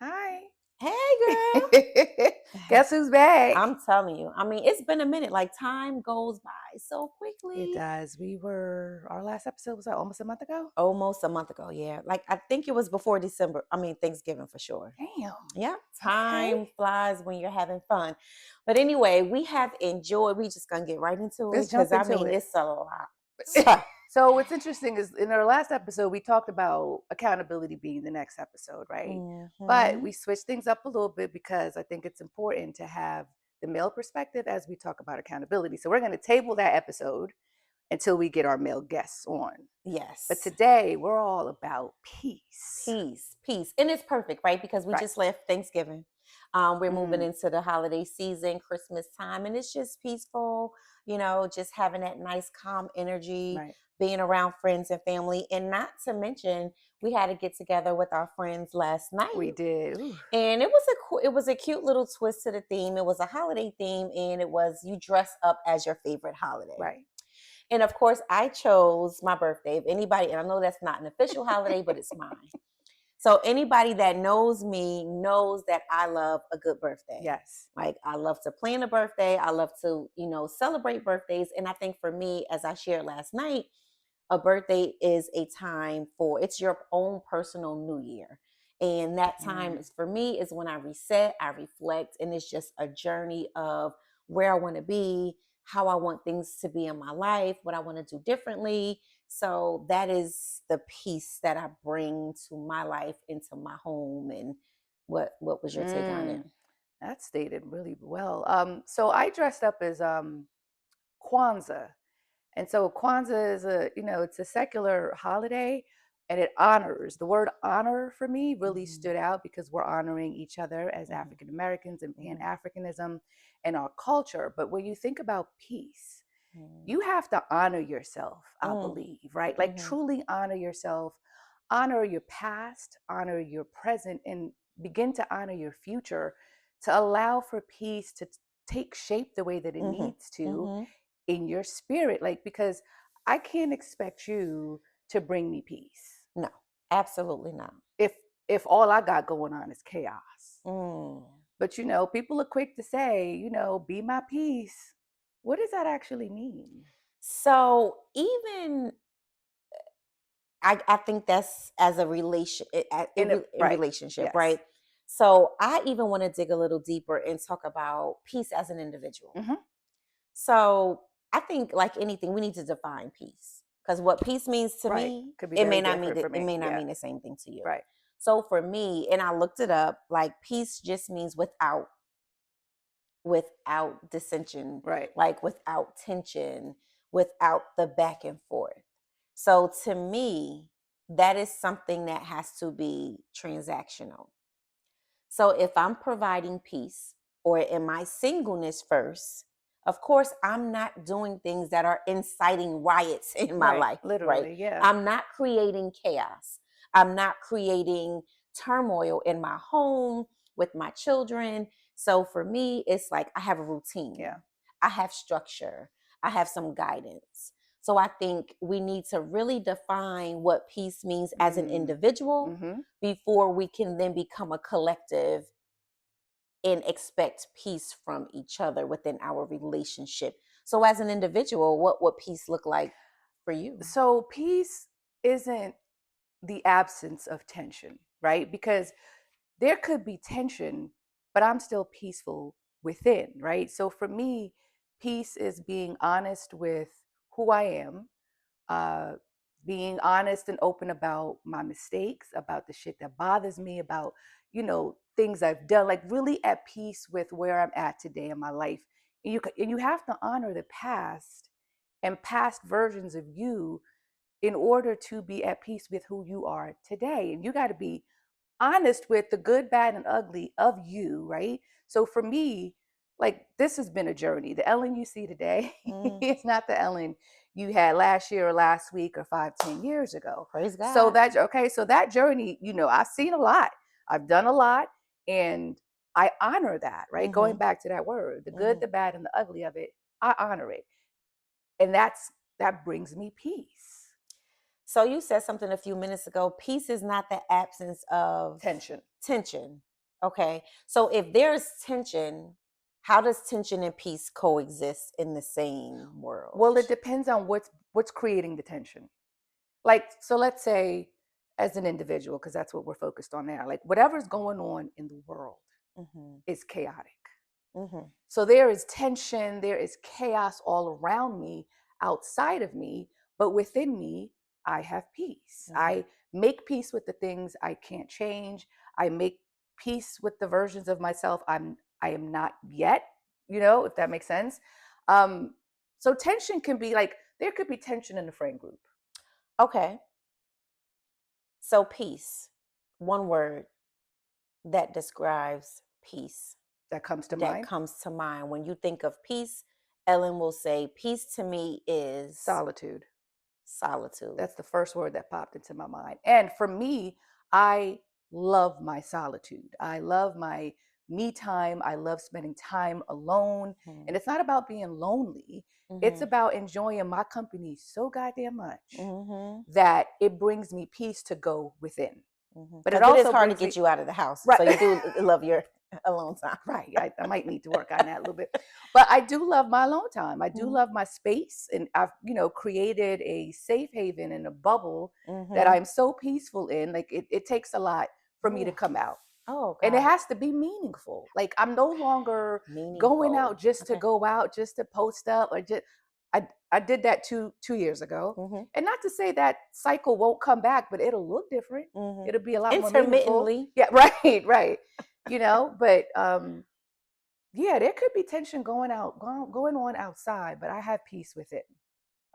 Hi. Hey, girl. Guess who's back? I'm telling you. I mean, it's been a minute. Like, time goes by so It quickly. does. Our last episode was almost a month ago. Almost a month ago, yeah. Like, I think it was before December. I mean, Thanksgiving for sure. Damn. Yeah, Okay. time flies when you're having fun. But anyway, we have enjoyed. We just gonna get right into it Let's jump because I into mean, it. it's a lot. So, So what's interesting is in our last episode, we talked about accountability being the next episode, right? But mhm. we switched things up a little bit because I think it's important to have the male perspective as we talk about accountability. So we're going to table that episode until we get our male guests on. But Yes. today we're all about peace. Peace. And it's perfect, right? Because we Right. just left Thanksgiving. We're moving Mm, into the holiday season, Christmas time, and it's just peaceful, just having that nice, calm energy, right. being around friends and family. And not to mention, we had to get together with our friends last We night. did. Ooh, And it was a cute little twist to the theme. It was a holiday theme, and it was you dress up as your favorite holiday. right. And of course, I chose my birthday. If anybody, and I know that's not an official holiday, but it's mine. So anybody that knows me knows that I love a good birthday. Yes. Like I love to plan a birthday. I love to, celebrate birthdays. And I think for me, as I shared last night, a birthday is a time for it's your own personal new year. And that time Mm, is for me is when I reset, I reflect, and it's just a journey of where I want to be, how I want things to be in my life, what I want to do differently. So that is the piece that I bring to my life, into my home. And what was your take on it? mm. That's stated really well. So I dressed up as Kwanzaa. And so Kwanzaa is it's a secular holiday and it honors. The word honor for me really Hmm. stood out because we're honoring each other as Hmm. African Americans and Pan Hmm. Africanism and our culture. But when you think about peace, Hmm. you have to honor yourself, I Hmm. believe, right? Like Hmm. truly honor yourself, honor your past, honor your present, and begin to honor your future to allow for peace to take shape the way that it Hmm. needs to Hmm. in your spirit. Like, because I can't expect you to bring me peace No, absolutely not. if all I got going on is chaos. Mm. But people are quick to say, be my peace. What does that actually mean? So even I think that's as a in Right. relationship, Yes. right? So I even want to dig a little deeper and talk about peace as an individual. Hmm. So I think like anything, we need to define peace because what peace means to Right. me, Could be it may very not mean different for it me. may not Yeah. mean the same thing to you. Right. So for me, and I looked it up, like peace just means without dissension, Right. like without tension, without the back and forth. So to me, that is something that has to be transactional. So if I'm providing peace or in my singleness first, of course, I'm not doing things that are inciting riots in my Right. life, right? Literally. Yeah. I'm not creating chaos. I'm not creating turmoil in my home with my children. So for me, it's like I have a Yeah. routine, I have structure, I have some guidance. So I think we need to really define what peace means as an Mm. individual Mm-hmm. before we can then become a collective and expect peace from each other within our relationship. So as an individual, what would peace look like for you? So peace isn't the absence of tension, right? Because there could be tension, but I'm still peaceful within, right? So for me, peace is being honest with who I am, uh, being honest and open about my mistakes, about the shit that bothers me, about, things I've done, like really at peace with where I'm at today in my life. And you have to honor the past and past versions of you in order to be at peace with who you are today. And you got to be honest with the good, bad, and ugly of you, right? So for me, like this has been a journey. The Ellen you see today Mm, is not the Ellen you had last year or last week or 5, 10 years ago. praise So God. that journey, I've seen a lot, I've done a lot, and I honor that, right? Going Hmm. back to that word, the good, Hmm. the bad, and the ugly of it, I honor it. And that brings me peace. So you said something a few minutes ago. Peace is not the absence of Tension. tension. Okay. So if there's tension, how does tension and peace coexist in the same world? Well, it depends on what's creating the tension. Like, so let's say as an individual, because that's what we're focused on now, like whatever's going on in the world Hmm. is chaotic. Hmm. So there is tension, there is chaos all around me, outside of me, but within me, I have peace. Hmm. I make peace with the things I can't change. I make peace with the versions of myself I am not yet, if that makes sense. Um, so tension can be like there could be tension in the friend group Okay. So peace, one word that describes peace that comes to that mind. comes to mind. When you think of peace, Ellen will say, peace to me is Solitude. solitude. That's the first word that popped into my mind. And for me, I love my solitude. I love my me time. I love spending time alone. Mm-hmm. And it's not about being lonely, it's Mm-hmm. about enjoying my company so goddamn much Mm-hmm. that it brings me peace to go within. But it Because it is also hard to brings get me, you out of the house. right. So you do love your alone time. Right. I might need to work on that a little bit. But I do love my alone time. I do love my space. And I've, created a safe haven and a bubble that Mm-hmm. I'm so peaceful in. Like it takes a lot for me to Ooh. come out. Oh And it God. has to be meaningful. Like I'm no longer going out Meaningful. just to Okay. go out, just to post up or just I did that 2 years ago. Mm-hmm. And not to say that cycle won't come back, but it'll look different. Mm-hmm. It'll be a lot more meaningful. Intermittently. Yeah, right, right. But yeah, there could be tension going on outside, but I have peace with it.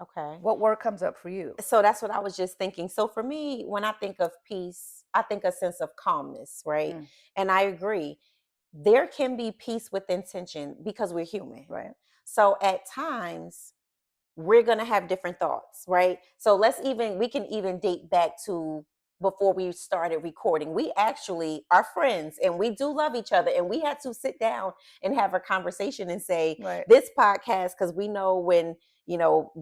Okay. What word comes up for you? So that's what I was just thinking. So for me, when I think of peace, I think a sense of calmness, right? Mm, And I agree. There can be peace with intention because we're human. right, So at times we're going to have different thoughts, right? So we can even date back to before we started recording. We actually are friends and we do love each other. And we had to sit down and have a conversation and say, right. this podcast, because we know when,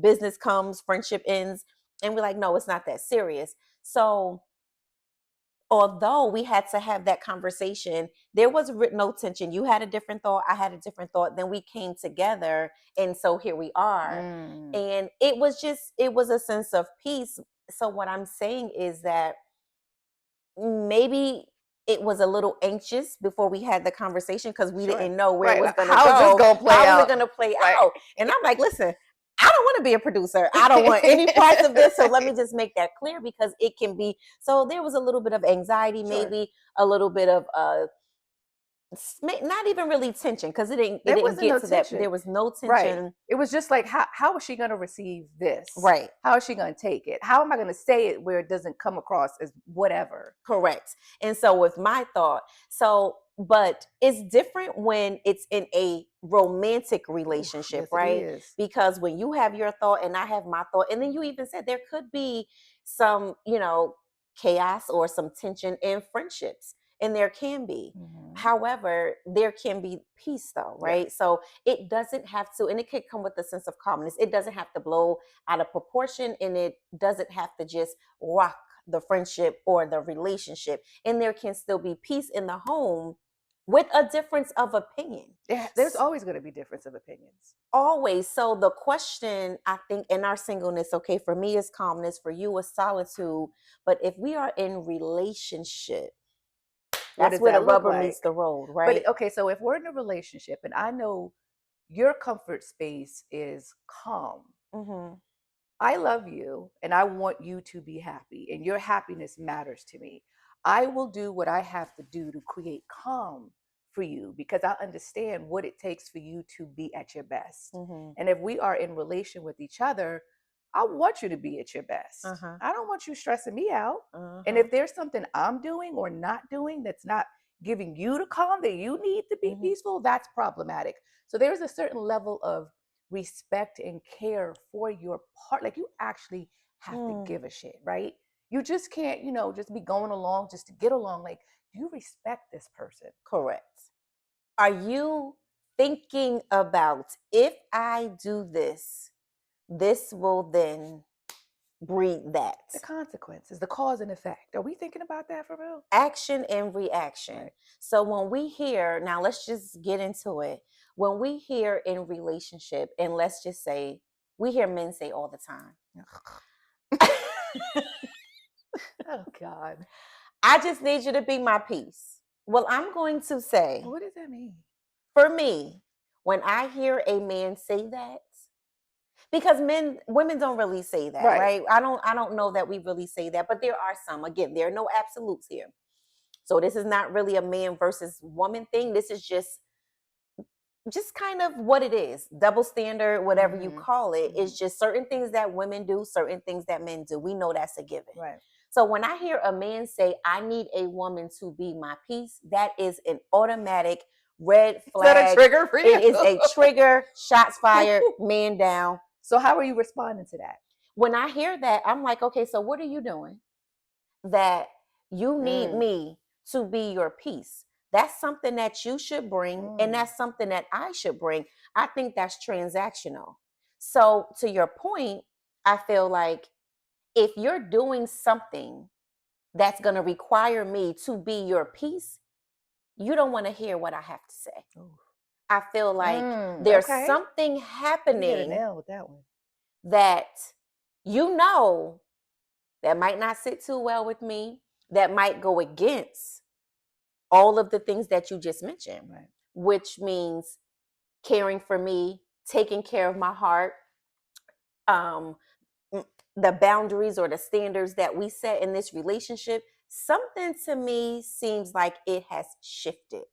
business comes, friendship ends. And we're like, no, it's not that serious. So although we had to have that conversation, there was no tension. You had a different thought, I had a different thought. Then we came together, and so here we are. Mm. And it was a sense of peace. So what I'm saying is that maybe it was a little anxious before we had the conversation because we Sure. didn't know where it Right. was Like, going to how is this go. gonna play How is it out? going to play Right. out? And I'm like, listen, I don't want to be a producer. I don't want any parts of this. So let me just make that clear because it can be. So there was a little bit of anxiety, Sure. maybe a little bit of not even really tension because it There didn't wasn't get no to that. tension. There was no Right. tension. It was just like, how is she gonna receive this? Right. How is she gonna take it? How am I gonna say it where it doesn't come across as whatever? Correct. And so with my thought, but it's different when it's in a romantic Oof, relationship, yes, it right? is. Because when you have your thought and I have my thought, and then you even said there could be some, chaos or some tension in friendships, and there can be. Mhm. However, there can be peace though, Yeah. right? So it doesn't have to, and it could come with a sense of calmness. It doesn't have to blow out of proportion, and it doesn't have to just rock the friendship or the relationship. And there can still be peace in the home with a difference of opinion. Yeah, there's always gonna be difference of opinions. Always. So the question, I think, in our singleness, okay, for me is calmness, for you is solitude. But if we are in relationship, What that's does where the that look rubber meets like? the road, right? But okay, so if we're in a relationship and I know your comfort space is calm, Mm-hmm. I love you and I want you to be happy, and your happiness matters to me. I will do what I have to do to create calm for you because I understand what it takes for you to be at your best. Mm-hmm. And if we are in relation with each other, I want you to be at your best. Uh-huh. I don't want you stressing me out. And Uh-huh. if there's something I'm doing or not doing that's not giving you the calm that you need to be Mm-hmm. peaceful, that's problematic. So there's a certain level of respect and care for your part. Like you actually have to Mm. give a shit, right? You just can't, just be going along just to get along. Like, do you respect this person? Correct. Are you thinking about if I do this, this will then breed that. The consequences, the cause and effect. Are we thinking about that for real? Action and reaction. Right. So when we hear, now let's just get into it. When we hear in relationship, and let's just say, we hear men say all the time, Oh God. I just need you to be my peace. Well, I'm going to say, What does that mean? for me, when I hear a man say that, because women don't really say that, Right. right? I don't know that we really say that, but there are some. Again, there are no absolutes here. So this is not really a man versus woman thing. This is just kind of what it is. Double standard, whatever you Mm-hmm. call it, Mm-hmm. is just certain things that women do, certain things that men do. We know that's a given. Right. So when I hear a man say, I need a woman to be my peace, that is an automatic red Is that a flag. trigger for It you? is a trigger, shots fired, man down. So how are you responding to that? When I hear that, I'm like, okay, so what are you doing that you need Mm. me to be your peace? That's something that you should bring, and Mm. that's something that I should bring. I think that's transactional. So, to your point, I feel like if you're doing something that's going to require me to be your peace, you don't want to hear what I have to say. Ooh. I feel like there's Okay. something You hit a happening nail with that one. that you know that might not sit too well with me, that might go against all of the things that you just mentioned, Right. which means caring for me, taking care of my heart, um, the boundaries or the standards that we set in this relationship. Something to me seems like it has shifted.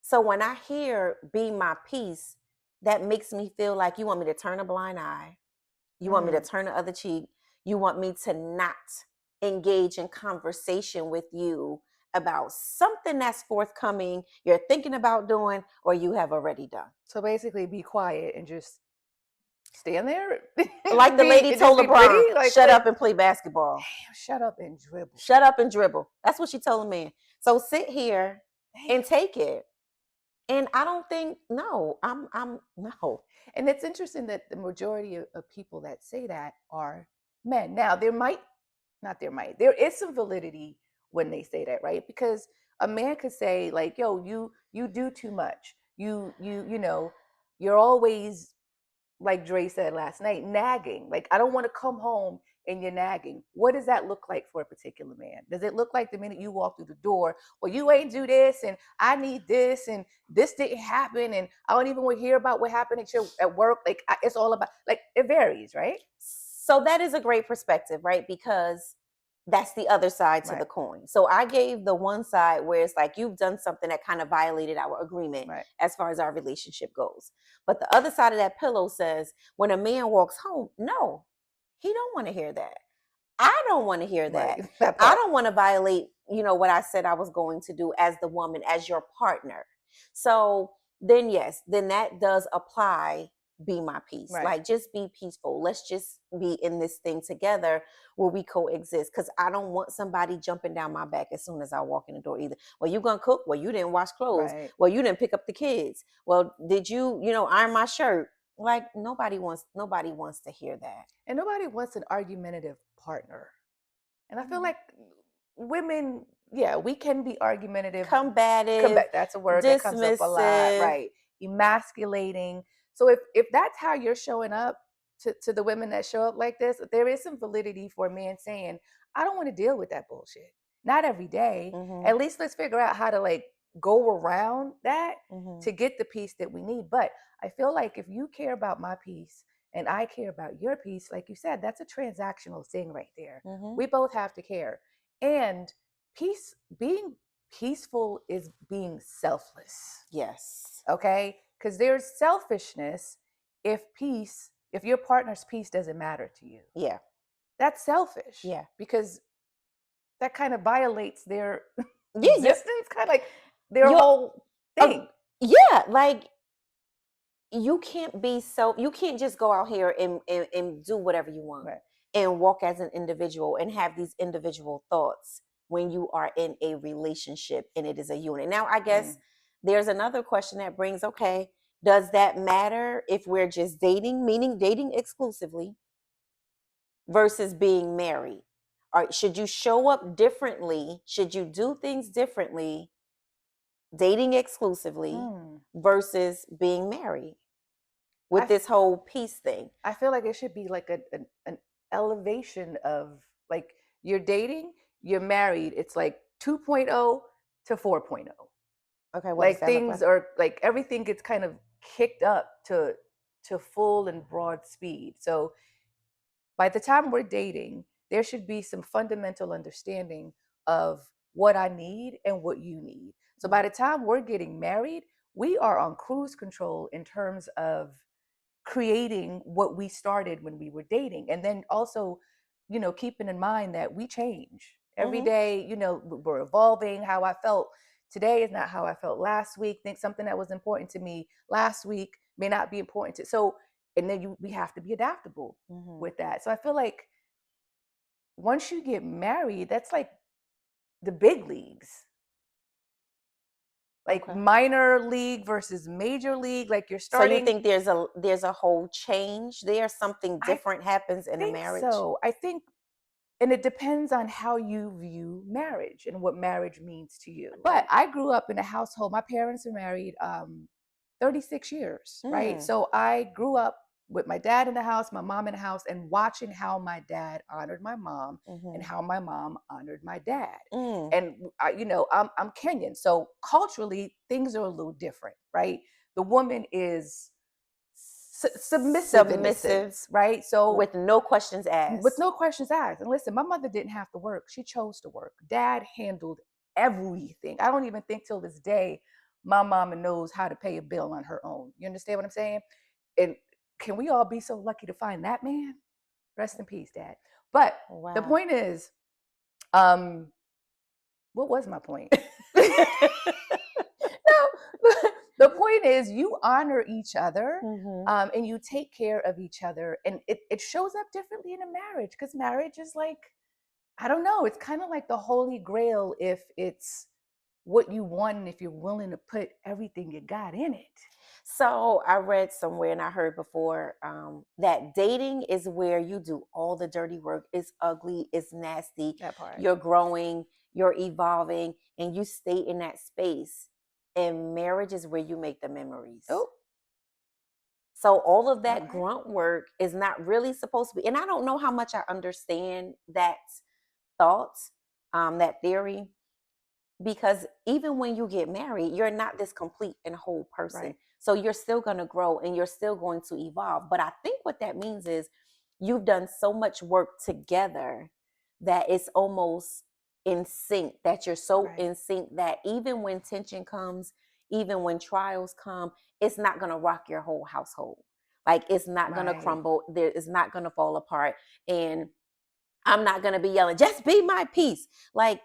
So when I hear be my peace, that makes me feel like you want me to turn a blind eye. You want me to Mm. turn the other cheek. You want me to not engage in conversation with you about something that's forthcoming, you're thinking about doing, or you have already done. So basically, be quiet and just stand there, Like the be lady and just told be LeBron, pretty. Like shut what? up and play basketball. Damn, shut up and dribble. Shut up and dribble. That's what she told the man. So sit here Damn. and take it. And I don't think, no, I'm no. And it's interesting that the majority of people that say that are men. Now, there might, not there might, there is some validity when they say that, right? Because a man could say like, "Yo, you do too much. You know, you're always like Dre said last night, nagging. Like, I don't want to come home and you're nagging. What does that look like for a particular man? Does it look like the minute you walk through the door, well, you ain't do this and I need this and this didn't happen and I don't even want to hear about what happened at work? Like, it's all about, like, it varies, right? So that is a great perspective, right? Because that's the other side to Right, the coin. So I gave the one side where it's like you've done something that kind of violated our agreement right. as far as our relationship goes. But the other side of that pillow says when a man walks home, no, he don't want to hear that. I don't want to hear Right, that. that I part. don't want to violate, what I said I was going to do as the woman, as your partner. So then, yes, then that does apply. Be my peace. Right. Like, just be peaceful. Let's just be in this thing together where we coexist. Because I don't want somebody jumping down my back as soon as I walk in the door either. Well, you gonna cook? Well, you didn't wash clothes. Right. Well, you didn't pick up the kids. Well, did you, iron my shirt? Like, nobody wants to hear that. And nobody wants an argumentative partner. And I feel Mhm. like women, yeah, we can be argumentative. Combative, That's a word that comes up a lot, dismissive. right? Emasculating. So if that's how you're showing up to the women that show up like this, there is some validity for a man saying, I don't want to deal with that bullshit. Not every day. Hmm. At least let's figure out how to like go around that Hmm. to get the peace that we need. But I feel like if you care about my peace and I care about your peace, like you said, that's a transactional thing right there. Hmm. We both have to care. And being peaceful is being selfless. Yes. Okay? Because there's selfishness if your partner's peace doesn't matter to you. Yeah. That's selfish Yeah. because that kind of violates their Yeah. existence, kind of like their You're. whole Uh, thing. yeah. Like, you can't just go out here and do whatever you want Right. and walk as an individual and have these individual thoughts when you are in a relationship and it is a unit. Now, I guess Mm. there's another question that brings, okay, does that matter if we're just dating, meaning dating exclusively? versus being married? Or should you show up differently? Should you do things differently, dating exclusively Hmm. versus being married I, with f- this whole peace thing? I feel like it should be like an elevation of like you're dating, you're married. It's like 2.0 to 4.0. Okay, what does Like that look things like? are like everything gets kind of kicked up to full and broad speed. So by the time we're dating, there should be some fundamental understanding of what I need and what you need. So by the time we're getting married, we are on cruise control in terms of creating what we started when we were dating. And then also, keeping in mind that we change every Mm-hmm. day. We're evolving. How I felt today is not how I felt last week. Think something that was important to me last week may not be important to so and then we have to be adaptable Mm-hmm. with that. So I feel like once you get married, that's like the big leagues. Like Okay. minor league versus major league. Like you're So you starting. think there's a whole change there? Something I different happens in a think marriage? so. I think and it depends on how you view marriage and what marriage means to you. But I grew up in a household, my parents are married 36 years, right? Mm, So I grew up with my dad in the house, my mom in the house, and watching how my dad honored my mom and mm-hmm, how my mom honored my dad. mm. And I'm Kenyan, so culturally things are a little different, right? The woman is submissive in a Submissive sense, right? So with no questions with asked. no questions asked. And listen, my mother didn't have to work. She chose to work. Dad handled everything. I don't even think till this day my mama knows how to pay a bill on her own. You understand what I'm saying? And can we all be so lucky to find that man? Rest in peace, Dad. But the Wow. point is, um, what was my point? No, the point is you honor each other Mm-hmm. and you take care of each other. And it shows up differently in a marriage because marriage is like, I don't know. It's kind of like the holy grail if it's what you want and if you're willing to put everything you got in it. So I read somewhere and I heard before that dating is where you do all the dirty work. It's ugly, it's nasty. That part. You're growing, you're evolving, and you stay in that space. And marriage is where you make the memories. Oh, So all of all that right. grunt work is not really supposed to be. And I don't know how much I understand that thought, that theory, because even when you get married, you're not this complete and whole person. Right. So you're still going to grow and you're still going to evolve. But I think what that means is you've done so much work together that it's almost in sync, that you're so Right. in sync that even when tension comes, even when trials come, it's not going to rock your whole household. Like it's not going to Right. crumble, there is not going to fall apart. And I'm not going to be yelling, just be my peace. Like,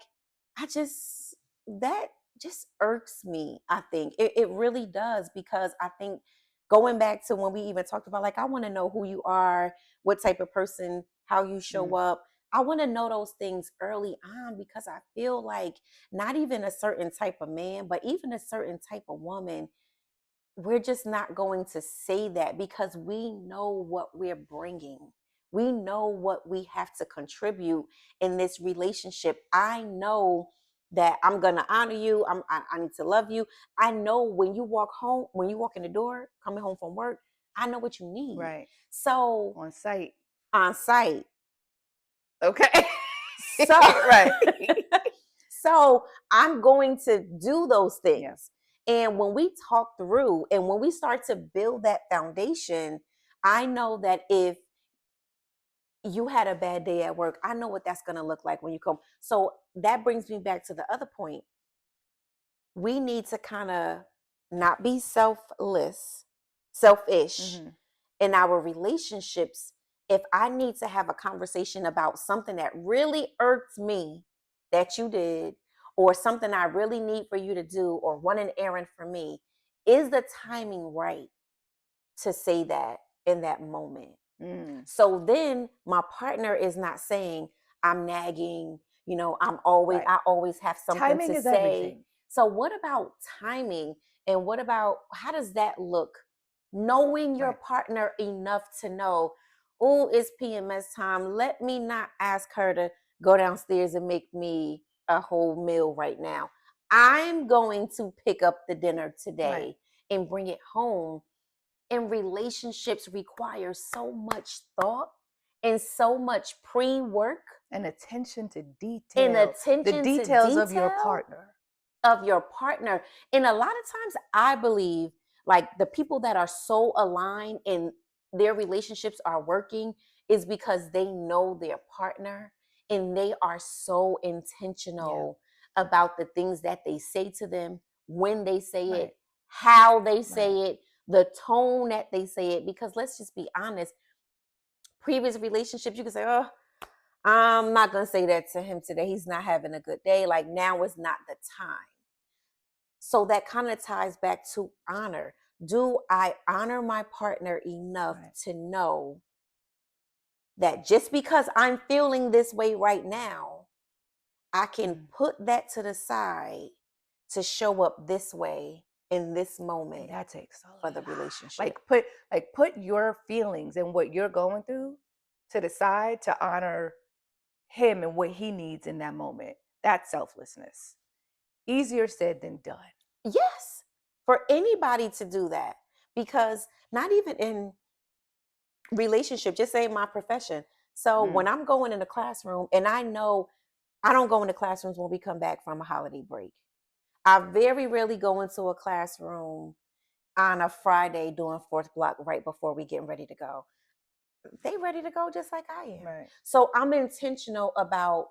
that just irks me. I think it really does, because I think going back to when we even talked about, like, I want to know who you are, what type of person, how you show Mm. up. I want to know those things early on, because I feel like not even a certain type of man, but even a certain type of woman, we're just not going to say that because we know what we're bringing. We know what we have to contribute in this relationship. I know that I'm going to honor you. I need to love you. I know when you walk home, when you walk in the door, coming home from work, I know what you need. Right. So On site. on site. Okay. So, Right. so I'm going to do those Yeah. things. And when we talk through and when we start to build that foundation, I know that if you had a bad day at work, I know what that's going to look like when you come. So that brings me back to the other point. We need to kind of not be selfish Mm-hmm. in our relationships. If I need to have a conversation about something that really irks me that you did, or something I really need for you to do, or run an errand for me, is the timing right to say that in that moment? Mm. So then my partner is not saying I'm nagging, Right. I always have something Timing to is say. everything. So what about timing? And what about, how does that look? Knowing your Right. partner enough to know, Oh, it's PMS time. Let me not ask her to go downstairs and make me a whole meal right now. I'm going to pick up the dinner Right. today and bring it home. And relationships require so much thought and so much pre work And attention to and detail, the attention to details of your detail partner. of your partner. And a lot of times, I believe, like the people that are so aligned and their relationships are working is because they know their partner and they are so Yeah. intentional about the things that they say to them, when they say it, Right. how they Right. say it, the tone that they say it. Because let's just be honest, previous relationships, you can say, oh, I'm not going to say that to him today. He's not having a good day. Like now is not the time. So that kind of ties back to honor. Do I honor my partner enough Right. to know that just because I'm feeling this way right now, I can Mm. put that to the side to show up this way in this And moment that takes a for the lot. relationship? Put your feelings and what you're going through to the side to honor him and what he needs in that moment. That's selflessness. Easier said than done. Yes, for anybody to do that. Because not even in relationship, just say my profession. So when Mm. I'm going in the classroom and I know I don't go into classrooms when we come back from a holiday break. I very rarely go into a classroom on a Friday doing fourth block right before we getting ready to go. They ready to go just like I am. Right. So I'm intentional about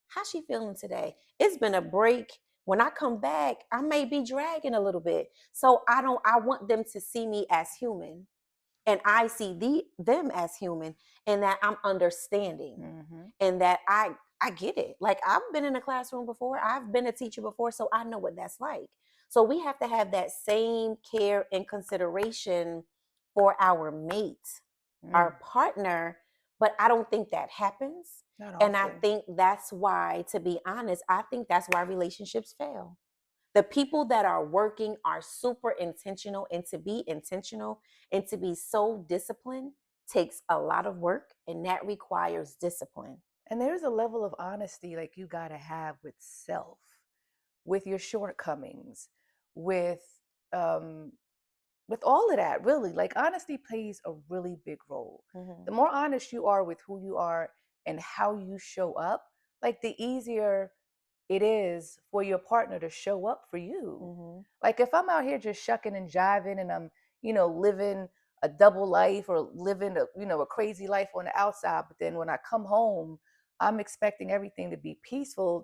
how she feeling today. It's been a break. When I come back, I may be dragging a little bit. So I want them to see me as human and I see them as human and that I'm understanding Mm-hmm. and that I get it. Like I've been in a classroom before, I've been a teacher before, so I know what that's like. So we have to have that same care and consideration for our mate, Mm. our partner, but I don't think that happens. Not And I often. think that's why, to be honest, I think that's why relationships fail. The people that are working are super intentional, and to be intentional and to be so disciplined takes a lot of work, and that requires discipline. And there's a level of honesty like you got to have with self, with your shortcomings, with um with all of that, really. Like honesty plays a really big role. Mm-hmm. The more honest you are with who you are and how you show up, like the easier it is for your partner to show up for you. Mm-hmm. Like if I'm out here just shucking and jiving and I'm, living a double life or living a crazy life on the outside, but then when I come home, I'm expecting everything to be peaceful.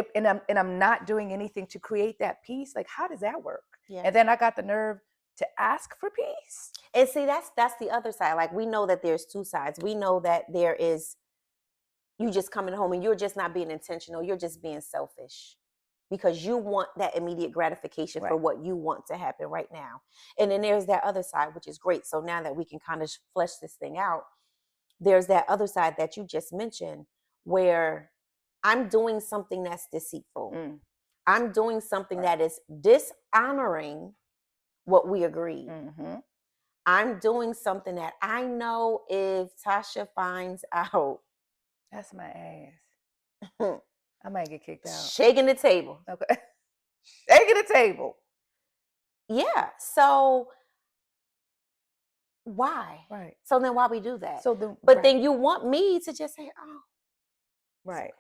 And I'm not doing anything to create that peace. Like how does that work? Yeah. And then I got the nerve to ask for peace. And see, that's the other side. Like we know that there's two sides. We know that there is you just coming home and you're just not being intentional. You're just being selfish because you want that immediate gratification for Right. what you want to happen right now. And then there's that other side, which is great. So now that we can kind of flesh this thing out, there's that other side that you just mentioned where I'm doing something that's deceitful. Mm. I'm doing something Right. that is dishonoring what we agreed. Mm-hmm. I'm doing something that I know if Tasha finds out, That's my ass. I might get kicked out. shaking the table. Okay. Shaking the table. Yeah. So why? Right. So then why we do that? So the But right, then you want me to just say, oh, right.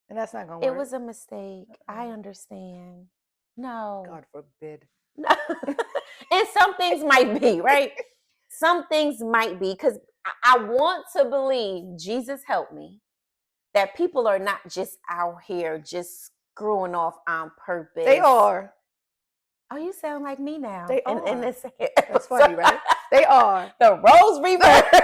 And that's not gonna it work. was a mistake. I understand. No. God forbid. No. And some things might be, right? Some things might be because I want to believe, Jesus help me, that people are not just out here just screwing off on They purpose. are. Oh, you sound like me now. They In are. this That's episode. funny, right? They are. The roles reversed.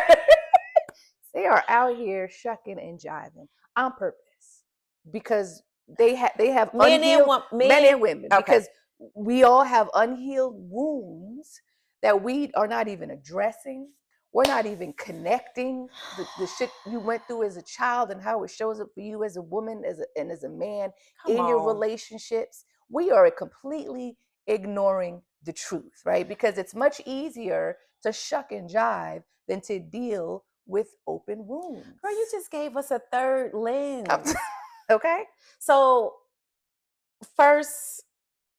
They are out here shucking and jiving on purpose because they have Men and unhealed women. men Men. and women, Okay. because we all have unhealed wounds that we are not even addressing. We're not even connecting the shit you went through as a child and how it shows up for you as a woman and as a man Come in your on. relationships. We are completely ignoring the truth, right? Because it's much easier to shuck and jive than to deal with open wounds. Girl, you just gave us a third lens. Okay. So first,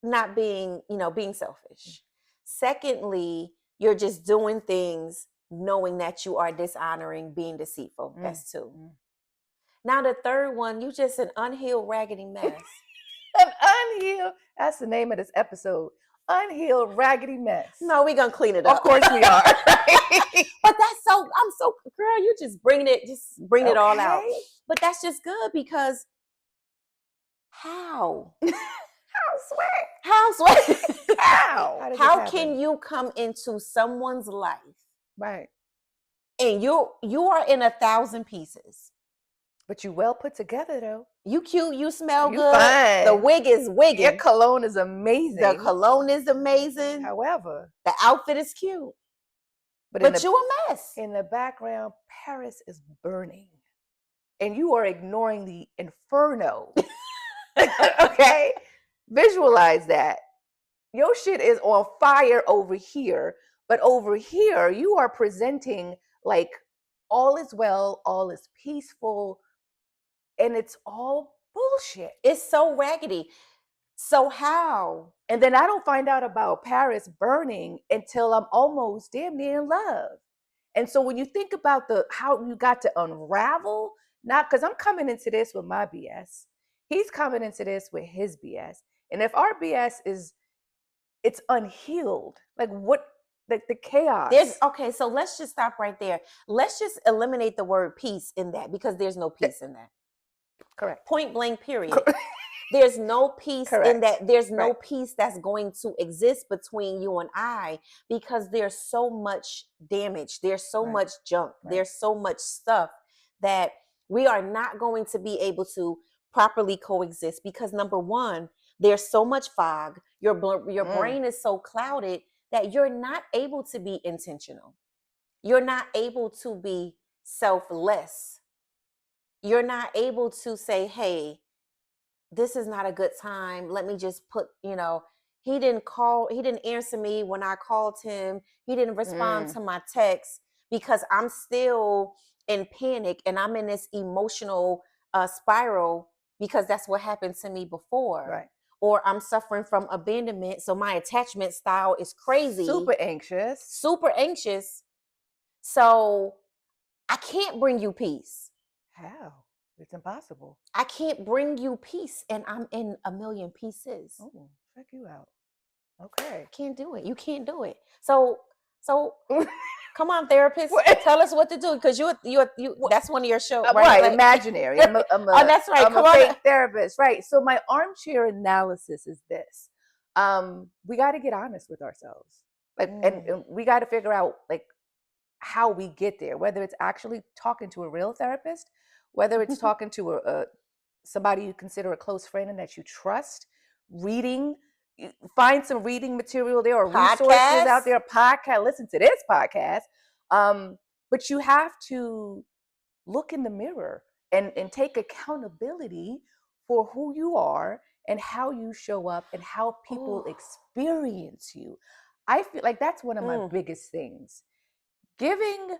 not being, being selfish. Secondly, you're just doing things knowing that you are dishonoring, being deceitful. That's two. Now the third one, you just an unhealed, raggedy mess. An unhealed, that's the name of this episode. Unhealed, raggedy mess. No, we're gonna clean it Of up. course we are. But I'm so, girl, you just bring it all out. Okay. But that's just good because how? How sweat? How? How does this How happen? can you come into someone's life Right. and you are in 1,000 pieces? But you well put together though. You cute, you smell You good. fine. The wig is wigging. Your cologne is amazing. The cologne is amazing. However, the outfit is cute. But you a mess. In the background, Paris is burning. And you are ignoring the inferno. Okay? Visualize that. Your shit is on fire over here, but over here, you are presenting like all is well, all is peaceful, and it's all bullshit. It's so raggedy. So how? And then I don't find out about Paris burning until I'm almost damn near in love. And so when you think about how you got to unravel, not because I'm coming into this with my BS, he's coming into this with his BS. And if our BS it's unhealed, like what, like the chaos. Okay, so let's just stop right there. Let's just eliminate the word peace in that because there's no peace in that. Correct. Point blank, period. There's no peace in that. There's no peace that's going to exist between you and I because there's so much damage. There's so much junk. There's so much stuff that we are not going to be able to properly coexist because number one, there's so much fog. Your brain is so clouded that you're not able to be intentional. You're not able to be selfless. You're not able to say, hey, this is not a good time. Let me just put, he didn't answer me when I called him. He didn't respond to my text because I'm still in panic and I'm in this emotional spiral because that's what happened to me before. Right. Or I'm suffering from abandonment. So my attachment style is crazy. Super anxious. So I can't bring you peace. How? It's impossible. I can't bring you peace and I'm in a million pieces. Oh, check you out. Okay. I can't do it. You can't do it. So come on, therapist. Tell us what to do because you that's one of your shows, right? Like, imaginary. Oh, that's right. I'm a fake therapist, right? So my armchair analysis is this: we got to get honest with ourselves, like, and we got to figure out like how we get there. Whether it's actually talking to a real therapist, whether it's talking to somebody you consider a close friend and that you trust, reading. Find some reading material. There are resources out there. Podcast. Listen to this podcast. But you have to look in the mirror and take accountability for who you are and how you show up and how people experience you. I feel like that's one of my biggest things. Giving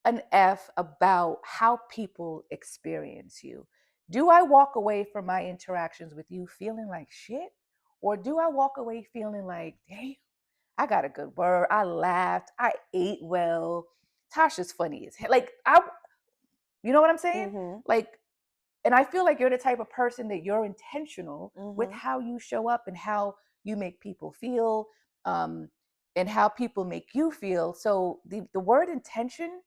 an F about how people experience you. Do I walk away from my interactions with you feeling like shit? Or do I walk away feeling like, damn, I got a good word. I laughed. I ate well. Tasha's funny as hell. Like, you know what I'm saying? Like, and I feel like you're the type of person that you're intentional with how you show up and how you make people feel, and how people make you feel. So the word intention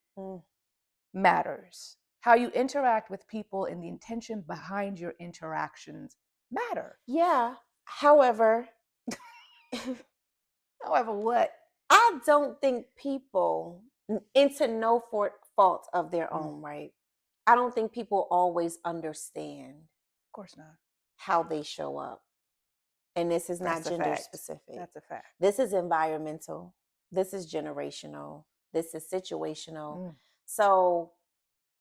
matters. How you interact with people and the intention behind your interactions matter. Yeah. However, what? I don't think people, into no fault of their own, right? I don't think people always understand. Of course not. How they show up. And this is not gender specific. That's a fact. This is environmental. This is generational. This is situational. So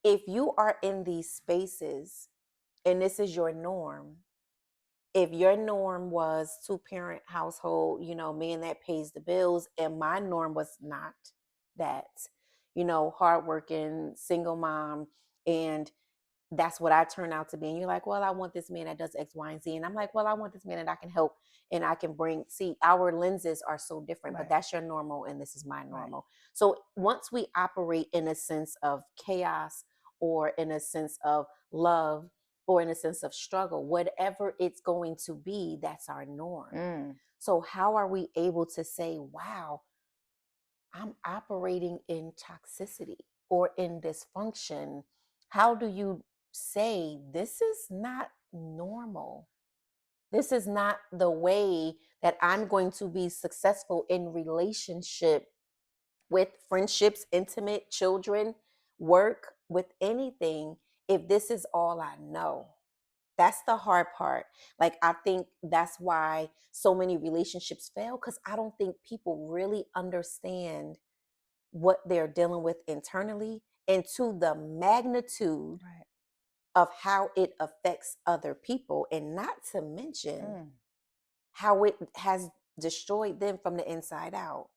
if you are in these spaces and this is your norm, if your norm was 2-parent household, man that pays the bills, and my norm was not, that, hardworking single mom, and that's what I turn out to be. And you're like, well, I want this man that does X, Y, and Z. And I'm like, well, I want this man that I can help and I can bring. See, our lenses are so different, but Right. that's your normal and this is my Right. normal. So once we operate in a sense of chaos or in a sense of love or in a sense of struggle, whatever it's going to be, that's our norm. Mm. So, how are we able to say, wow, I'm operating in toxicity or in dysfunction? How do you say this is not normal? This is not the way that I'm going to be successful in relationship with friendships, intimate, children, work, with anything, if this is all I know. That's the hard part. Like, I think that's why so many relationships fail, because I don't think people really understand what they're dealing with internally and to the magnitude Right. of how it affects other people, and not to mention Mm. how it has destroyed them from the inside out.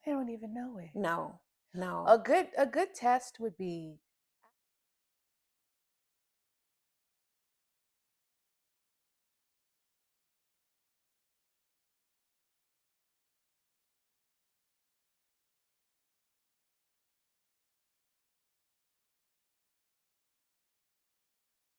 They don't even know it. No, no. A good test would be